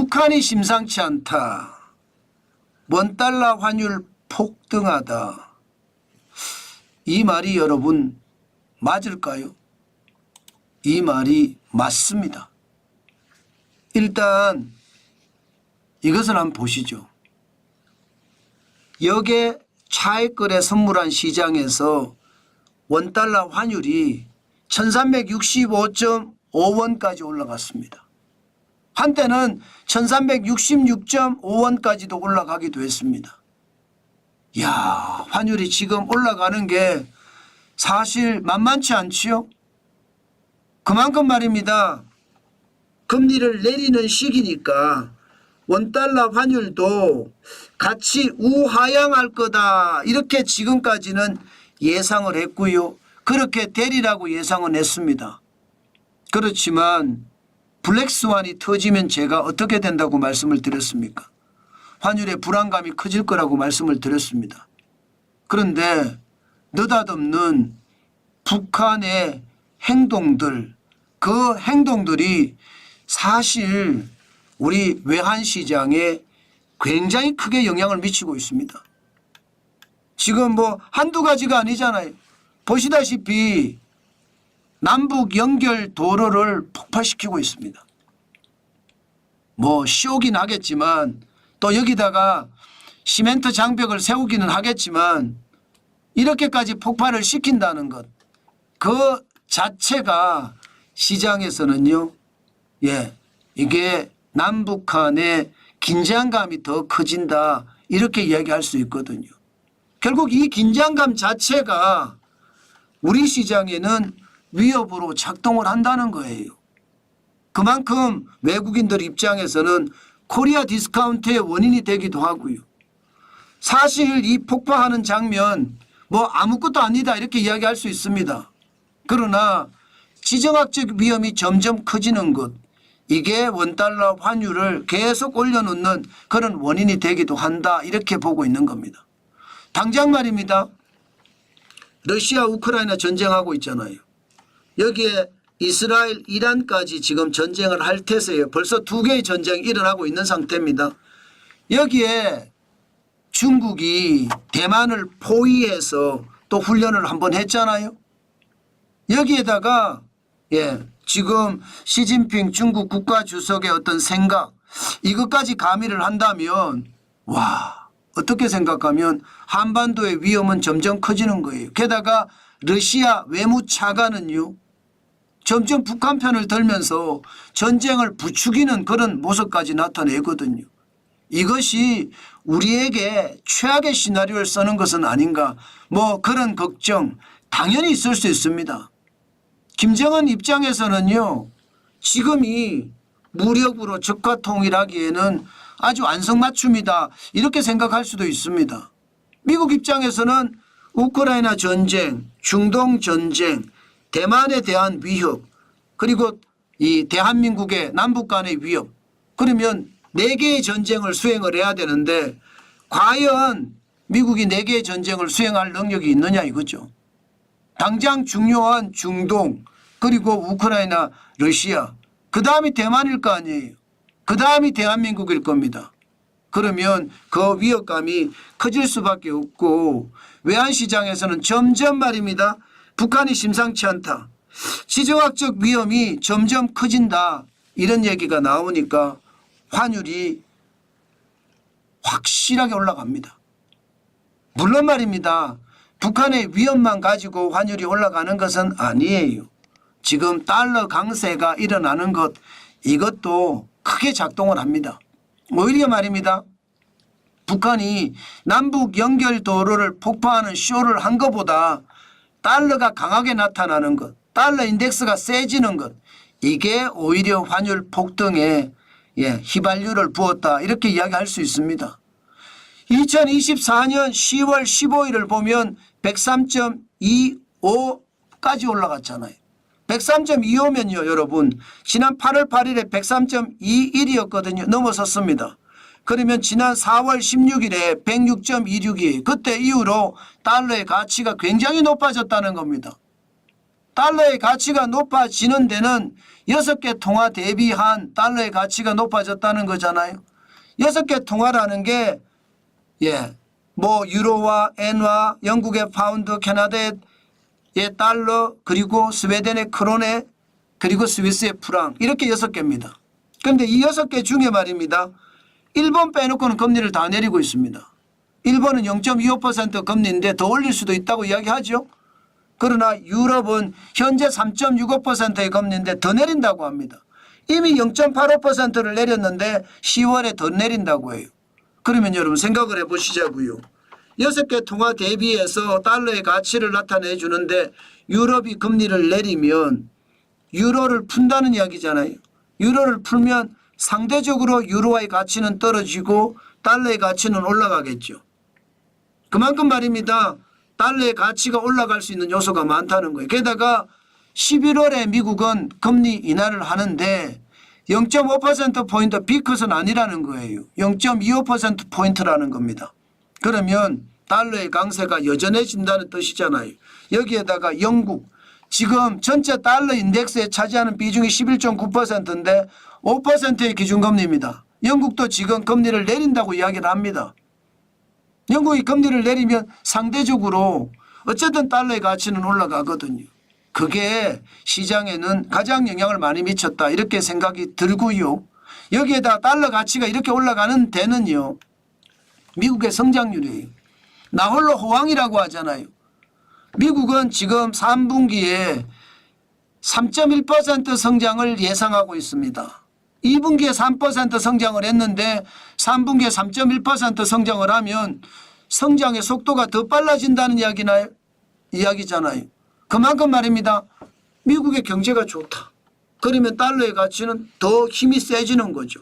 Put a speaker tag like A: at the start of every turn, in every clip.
A: 북한이 심상치 않다. 원달러 환율 폭등하다. 이 말이 여러분 맞을까요? 이 말이 맞습니다. 일단 이것을 한번 보시죠. 역에 차액거래 선물한 시장에서 원달러 환율이 1365.5원까지 올라갔습니다. 한때는 1366.5원까지도 올라가기도 했습니다. 이야, 환율이 지금 올라가는 게 사실 만만치 않지요? 그만큼 말입니다. 금리를 내리는 시기니까 원달러 환율도 같이 우하향할 거다. 이렇게 지금까지는 예상을 했고요. 그렇게 되리라고 예상은 했습니다. 그렇지만 블랙스완이 터지면 제가 어떻게 된다고 말씀을 드렸습니까? 환율의 불안감이 커질 거라고 말씀을 드렸습니다. 그런데 느닷없는 북한의 행동들, 그 행동들이 사실 우리 외환시장에 굉장히 크게 영향을 미치고 있습니다. 지금 뭐 한두 가지가 아니잖아요. 보시다시피 남북 연결 도로를 폭파시키고 있습니다. 뭐 쇼긴 하겠지만 또 여기다가 시멘트 장벽을 세우기는 하겠지만 이렇게까지 폭발을 시킨다는 것, 그 자체가 시장에서는요, 이게 남북한의 긴장감이 더 커진다 이렇게 이야기할 수 있거든요. 결국 이 긴장감 자체가 우리 시장에는 위협으로 작동을 한다는 거예요. 그만큼 외국인들 입장에서는 코리아 디스카운트의 원인이 되기도 하고요. 사실 이 폭파하는 장면 뭐 아무것도 아니다 이렇게 이야기할 수 있습니다. 그러나 지정학적 위험이 점점 커지는 것, 이게 원달러 환율을 계속 올려놓는 그런 원인이 되기도 한다 이렇게 보고 있는 겁니다. 당장 말입니다. 러시아 우크라이나 전쟁하고 있잖아요. 여기에 이스라엘 이란까지 지금 전쟁을 할 태세예요. 벌써 두 개의 전쟁이 일어나고 있는 상태입니다. 여기에 중국이 대만을 포위해서 또 훈련을 한번 했잖아요. 여기에다가 지금 시진핑 중국 국가주석의 어떤 생각, 이것까지 가미를 한다면 와, 어떻게 생각하면 한반도의 위험은 점점 커지는 거예요. 게다가 러시아 외무차관은요, 점점 북한 편을 들면서 전쟁을 부추기는 그런 모습까지 나타내거든요. 이것이 우리에게 최악의 시나리오를 쓰는 것은 아닌가, 뭐 그런 걱정 당연히 있을 수 있습니다. 김정은 입장에서는요, 지금이 무력으로 적화 통일하기에는 아주 안성맞춤이다 이렇게 생각할 수도 있습니다. 미국 입장에서는 우크라이나 전쟁, 중동 전쟁, 대만에 대한 위협, 그리고 이 대한민국의 남북 간의 위협, 그러면 4개의 전쟁을 수행을 해야 되는데 과연 미국이 4개의 전쟁을 수행할 능력이 있느냐 이거죠. 당장 중요한 중동, 그리고 우크라이나, 러시아, 그 다음이 대만일 거 아니에요. 그 다음이 대한민국일 겁니다. 그러면 그 위협감이 커질 수밖에 없고, 외환시장에서는 점점 말입니다. 북한이 심상치 않다, 지정학적 위험이 점점 커진다, 이런 얘기가 나오니까 환율이 확실하게 올라갑니다. 물론 말입니다. 북한의 위험만 가지고 환율이 올라가는 것은 아니에요. 지금 달러 강세가 일어나는 것, 이것도 크게 작동을 합니다. 오히려 말입니다. 북한이 남북 연결 도로를 폭파하는 쇼를 한 것보다 달러가 강하게 나타나는 것, 달러 인덱스가 세지는 것, 이게 오히려 환율 폭등에 휘발유를 부었다 이렇게 이야기할 수 있습니다. 2024년 10월 15일을 보면 103.25까지 올라갔잖아요. 103.25면요 여러분, 지난 8월 8일에 103.21이었거든요. 넘어섰습니다. 그러면 지난 4월 16일에 106.26이에요. 그때 이후로 달러의 가치가 굉장히 높아졌다는 겁니다. 달러의 가치가 높아지는 데는 6개 통화 대비한 달러의 가치가 높아졌다는 거잖아요. 6개 통화라는 게 뭐 유로와 엔화, 영국의 파운드, 캐나다의 달러, 그리고 스웨덴의 크로네, 그리고 스위스의 프랑, 이렇게 6개입니다. 그런데 이 6개 중에 말입니다. 일본 빼놓고는 금리를 다 내리고 있습니다. 일본은 0.25% 금리인데 더 올릴 수도 있다고 이야기하죠. 그러나 유럽은 현재 3.65%의 금리인데 더 내린다고 합니다. 이미 0.85%를 내렸는데 10월에 더 내린다고 해요. 그러면 여러분 생각을 해보시자고요. 6개 통화 대비해서 달러의 가치를 나타내 주는데 유럽이 금리를 내리면 유로를 푼다는 이야기잖아요. 유로를 풀면 상대적으로 유로화의 가치는 떨어지고 달러의 가치는 올라가겠죠. 그만큼 말입니다. 달러의 가치가 올라갈 수 있는 요소가 많다는 거예요. 게다가 11월에 미국은 금리 인하를 하는데 0.5%포인트 비컷은 아니라는 거예요. 0.25%포인트라는 겁니다. 그러면 달러의 강세가 여전해진다는 뜻이잖아요. 여기에다가 영국, 지금 전체 달러 인덱스에 차지하는 비중이 11.9%인데 5%의 기준금리입니다. 영국도 지금 금리를 내린다고 이야기를 합니다. 영국이 금리를 내리면 상대적으로 어쨌든 달러의 가치는 올라가거든요. 그게 시장에는 가장 영향을 많이 미쳤다, 이렇게 생각이 들고요. 여기에다 달러 가치가 이렇게 올라가는 데는요, 미국의 성장률이에요. 나홀로 호황이라고 하잖아요. 미국은 지금 3분기에 3.1% 성장을 예상하고 있습니다. 2분기에 3% 성장을 했는데 3분기에 3.1% 성장을 하면 성장의 속도가 더 빨라진다는 이야기잖아요. 그만큼 말입니다. 미국의 경제가 좋다. 그러면 달러의 가치는 더 힘이 세지는 거죠.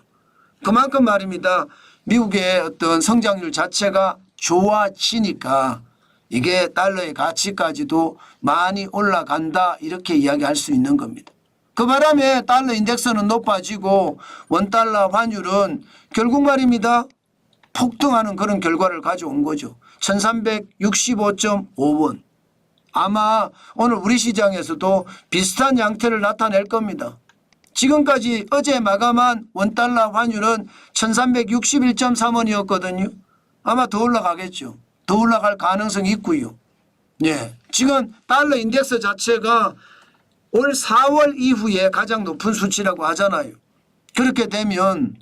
A: 그만큼 말입니다. 미국의 어떤 성장률 자체가 좋아지니까 이게 달러의 가치까지도 많이 올라간다, 이렇게 이야기할 수 있는 겁니다. 그 바람에 달러 인덱스는 높아지고 원달러 환율은 결국 말입니다. 폭등하는 그런 결과를 가져온 거죠. 1365.5원. 아마 오늘 우리 시장에서도 비슷한 양태를 나타낼 겁니다. 지금까지 어제 마감한 원달러 환율은 1361.3원이었거든요. 아마 더 올라가겠죠. 더 올라갈 가능성이 있고요. 지금 달러 인덱스 자체가 올 4월 이후에 가장 높은 수치라고 하잖아요. 그렇게 되면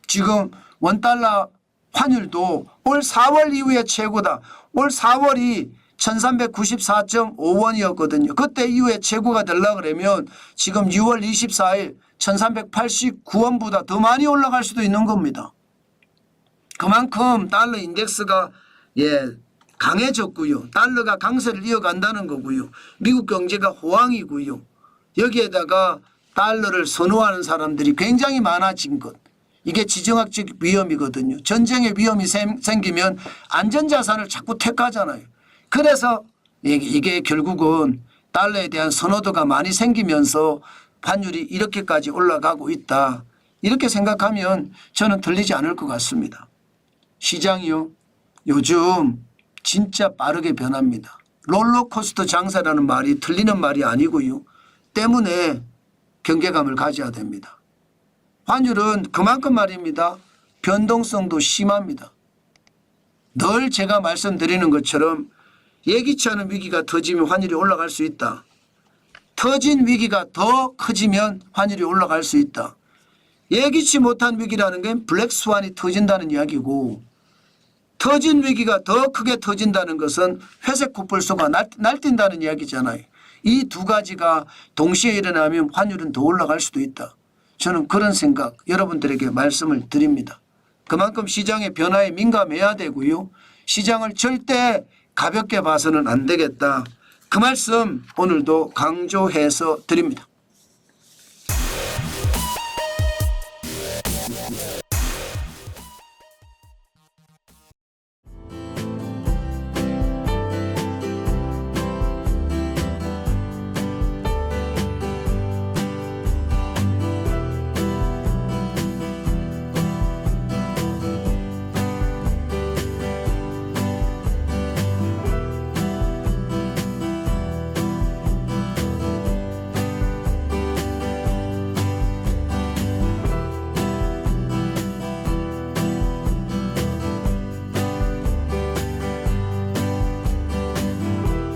A: 지금 원달러 환율도 올 4월 이후에 최고다. 올 4월이 1394.5원이었거든요. 그때 이후에 최고가 되려고 그러면 지금 6월 24일 1389원보다 더 많이 올라갈 수도 있는 겁니다. 그만큼 달러 인덱스가 강해졌고요. 달러가 강세를 이어간다는 거고요. 미국 경제가 호황이고요. 여기에다가 달러를 선호하는 사람들이 굉장히 많아진 것. 이게 지정학적 위험이거든요. 전쟁의 위험이 생기면 안전자산을 자꾸 택하잖아요. 그래서 이게 결국은 달러에 대한 선호도가 많이 생기면서 환율이 이렇게까지 올라가고 있다, 이렇게 생각하면 저는 틀리지 않을 것 같습니다. 시장이요, 요즘 진짜 빠르게 변합니다. 롤러코스터 장세라는 말이 틀리는 말이 아니고요. 때문에 경계감을 가져야 됩니다. 환율은 그만큼 말입니다. 변동성도 심합니다. 늘 제가 말씀드리는 것처럼 예기치 않은 위기가 터지면 환율이 올라갈 수 있다. 터진 위기가 더 커지면 환율이 올라갈 수 있다. 예기치 못한 위기라는 게 블랙스완이 터진다는 이야기고, 터진 위기가 더 크게 터진다는 것은 회색 코뿔소가 날뛴다는 이야기잖아요. 이 두 가지가 동시에 일어나면 환율은 더 올라갈 수도 있다. 저는 그런 생각 여러분들에게 말씀을 드립니다. 그만큼 시장의 변화에 민감해야 되고요. 시장을 절대 가볍게 봐서는 안 되겠다. 그 말씀 오늘도 강조해서 드립니다.